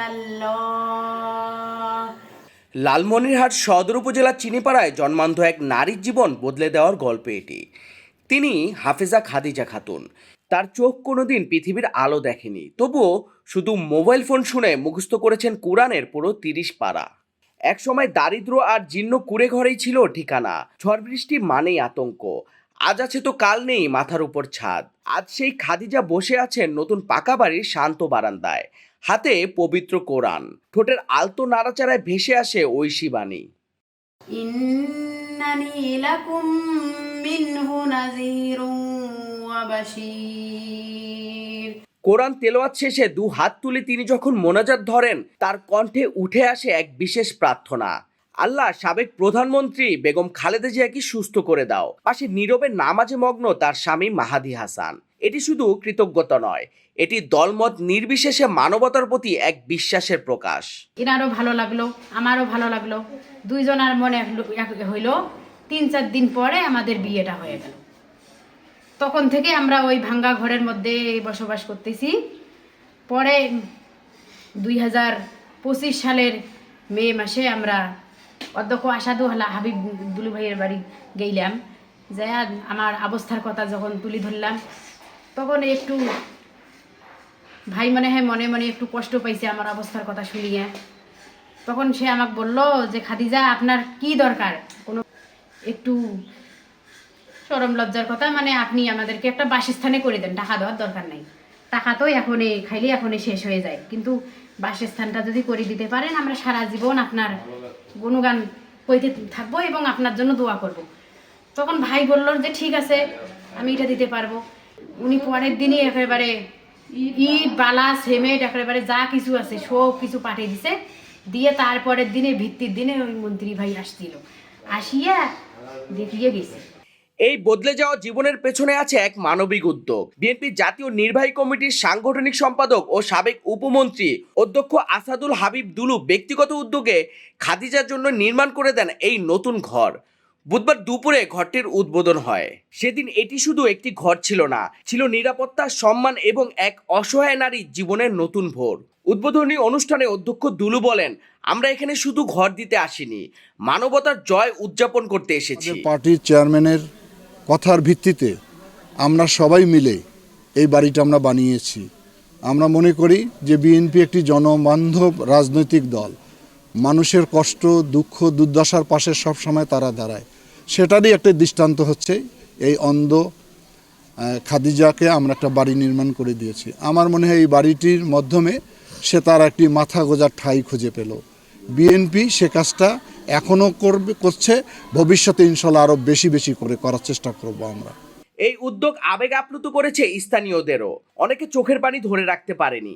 ইল্লাল্লাহ। লালমনিরহাট সদর উপজেলার চিনিপাড়ায় জন্মান্ধ এক নারীর জীবন বদলে দেওয়ার গল্প এটি। তিনি হাফেজা খাদিজা খাতুন। তার চোখ কোনোদিন পৃথিবীর আলো দেখেনি, তবুও শুধু মোবাইল ফোন শুনে মুখস্থ করেছেন কোরআনের পুরো 30 পারা। একসময় দারিদ্র আর জীর্ণ কুড়ে ঘরেই ছিল ঠিকানা। ঝড় বৃষ্টি মানেই আতঙ্ক। আজ আছে তো কাল নেই মাথার উপর ছাদ। আজ সেই খাদিজা বসে আছেন নতুন পাকা বাড়ির শান্ত বারান্দায়, হাতে পবিত্র কোরআন, ঠোঁটের আলতো নাড়াচাড়ায় ভেসে আসে ঐশী বাণী। ইন্নানি লাকুম মিনহু নাযীরুন ওয়া বাশীর। কোরআন তেলাওয়াত শেষে দু হাত তুলে তিনি যখন মোনাজাত ধরেন, তার কণ্ঠে উঠে আসে এক বিশেষ প্রার্থনা। আল্লাহ, সাবেক প্রধানমন্ত্রী বেগম খালেদা জিয়াকে সুস্থ করে দাও। পাশে নীরবে নামাজে মগ্ন তার স্বামী মাহাদি হাসান। এটি শুধু কৃতজ্ঞতা নয়, এটি দলমত নির্বিশেষে মানবতার প্রতি এক বিশ্বাসের প্রকাশ। এনারও ভালো লাগলো, আমারও ভালো লাগলো। দুইজনের মনে হইলো। 3-4 দিন পরে আমাদের বিয়েটা হয়ে গেল। তখন থেকে আমরা ওই ভাঙ্গা ঘরের মধ্যে বসবাস করতেছি। পরে 2025 সালের মে মাসে আমরা অধ্যক্ষ আসাদু হাবিব দুলু ভাইয়ের বাড়ি গেলাম। যাই আমার অবস্থার কথা যখন তুলি ধরলাম, তখন একটু ভাই মনে হয় মনে মনে একটু কষ্ট পাইছে আমার অবস্থার কথা শুনিয়ে। তখন সে আমাকে বলল যে, খাদিজা, আপনার কি দরকার? কোনো একটু শরম লজ্জার কথা, মানে আপনি আমাদেরকে একটা বাসস্থানে করে দেন, টাকা দেওয়ার দরকার নাই। টাকা তো এখনই খাইলে এখনই শেষ হয়ে যায়, কিন্তু বাসস্থানটা যদি করে দিতে পারেন, আমরা সারা জীবন আপনার গুণগান কইতে থাকবো এবং আপনার জন্য দোয়া করব। তখন ভাই বলল যে ঠিক আছে, আমি এটা দিতে পারবো। উনি পরের দিনই একেবারে ইট বালা সিমেন্ট একেবারে যা কিছু আছে সব কিছু পাঠিয়ে দিছে। দিয়ে তারপরের দিনে ভিত্তির দিনে ওই মন্ত্রী ভাই আসছিল, আসিয়া দেখিয়ে গেছে। এই বদলে যাওয়া জীবনের পেছনে আছে এক মানবিক উদ্যোগ। বিএনপির জাতীয় নির্বাহী কমিটির সাংগঠনিক সম্পাদক ও সাবেক উপমন্ত্রী অধ্যক্ষ আসাদুল হাবিব দুলু ব্যক্তিগত উদ্যোগে খাদিজার জন্য নির্মাণ করে দেন এই নতুন ঘর। বুধবার দুপুরে ঘরটির উদ্বোধন হয়। সেদিন এটি শুধু একটি ঘর ছিল না, ছিল নিরাপত্তা, সম্মান এবং এক অসহায় নারীর জীবনের নতুন ভোর। উদ্বোধনী অনুষ্ঠানে অধ্যক্ষ দুলু বলেন, আমরা এখানে শুধু ঘর দিতে আসিনি, মানবতার জয় উদযাপন করতে এসেছি। পার্টির চেয়ারম্যানের কথার ভিত্তিতে আমরা সবাই মিলে এই বাড়িটা আমরা বানিয়েছি। আমরা মনে করি যে বিএনপি একটি জনবান্ধব রাজনৈতিক দল। মানুষের কষ্ট, দুঃখ, দুর্দশার পাশে সবসময় তারা দাঁড়ায়। সেটারই একটা দৃষ্টান্ত হচ্ছে এই অন্ধ খাদিজাকে আমরা একটা বাড়ি নির্মাণ করে দিয়েছি। আমার মনে হয় এই বাড়িটির মাধ্যমে সে তার একটি মাথা গোঁজার ঠাঁই খুঁজে পেল। বিএনপি সে কাজটা এখনও করছে, ভবিষ্যতে ইনশাল্লাহ আরও বেশি বেশি করে করার চেষ্টা করব আমরা। এই উদ্যোগ আবেগ আপ্লুত করেছে স্থানীয়দেরও। অনেকে চোখের পানি ধরে রাখতে পারেনি।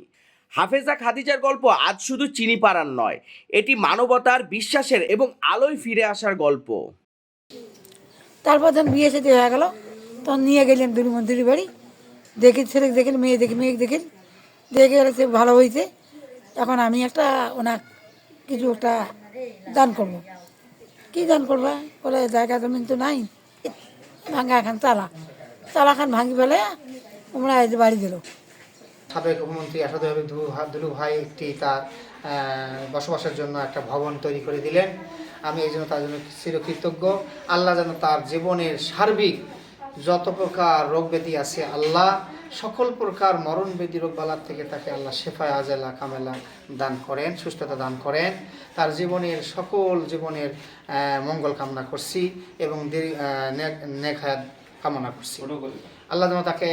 হাফেজা খাদিজার গল্প আজ শুধু চিনিপাড়ার নয়, এটি মানবতার, বিশ্বাসের এবং আলোয় ফিরে আসার গল্প। তারপর যখন বিয়ে সাথে হয়ে গেল, তখন নিয়ে গেলেন দুলু মন্ত্রীর বাড়ি। দেখি ছেলে দেখেন, মেয়ে দেখেন, দেখে গেলে সে ভালো হয়েছে। এখন আমি একটা ওনার কিছু একটা দান করবো। কী দান করবা? বলে জায়গা জমিন তো নাই, ভাঙ্গা এখন চালাখান ভাঙি ফেলে আমরা এই বাড়ি দিল। সাবেক উপমন্ত্রী আসাদু হাবিব দুলু ভাই একটি তার বসবাসের জন্য একটা ভবন তৈরি করে দিলেন। আমি এই জন্য তার জন্য চিরকৃতজ্ঞ। আল্লাহ যেন তার জীবনের সার্বিক যত প্রকার রোগ ব্যাধি আছে, আল্লাহ সকল প্রকার মরণ ব্যাধি রোগ বালার থেকে তাকে আল্লাহ শেফায়ে আজেলা কামেলা দান করেন, সুস্থতা দান করেন। তার জীবনের মঙ্গল কামনা করছি এবং নেক হায়াত কামনা করছি। আল্লাহ যেন তাকে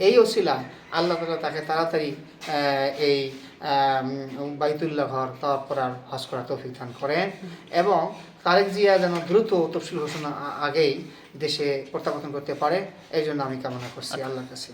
এই ওসিলা আল্লাহ তাকে তাড়াতাড়ি এই বাইতুল্লাহ ঘর তাওয়াফ করার, হজ করার তৌফিক দান করেন এবং তারেক জিয়া যেন দ্রুত তফসিল ঘোষণা আগেই দেশে প্রত্যাবর্তন করতে পারে, এই জন্য আমি কামনা করছি আল্লাহর কাছে।